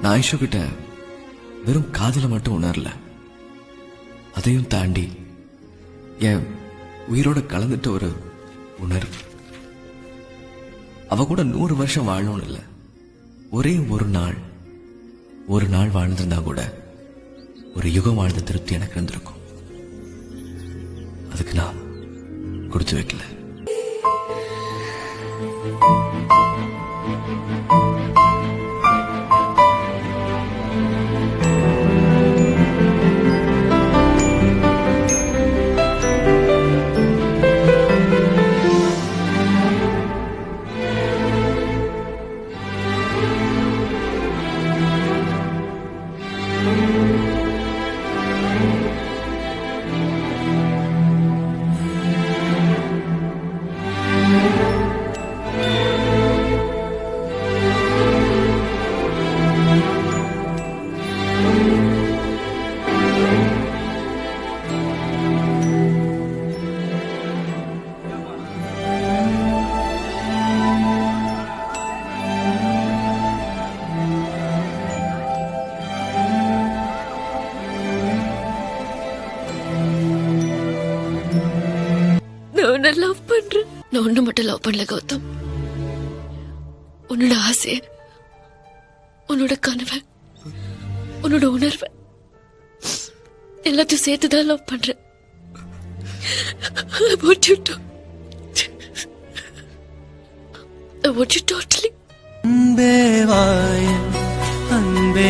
நான் ஐஷு கிட்ட வெறும் காதல மட்டும் உணரல, அதையும் தாண்டி என் உயிரோட கலந்துட்ட ஒரு உணர்வு. அவ கூட 100 வருஷம் வாழணும்னு இல்லை, ஒரே ஒரு நாள் வாழ்ந்திருந்தா கூட ஒரு யுகம் வாழ்ந்த திருப்தி எனக்கு இருந்திருக்கும். அதுக்கு நான் கொடுத்து வைக்கல. நான் லவ் பண்றேன். நான் ஒண்ணு மட்டும் லவ் பண்ணல கௌதம். உன்னோட ஆசைய, உன்னோட கனவை, உன்னோட உணர்வை எல்லாத்தையும் சேர்த்துதான் லவ் பண்றேன். I want you to. I want you totally. அன்பே வாயன், அன்பே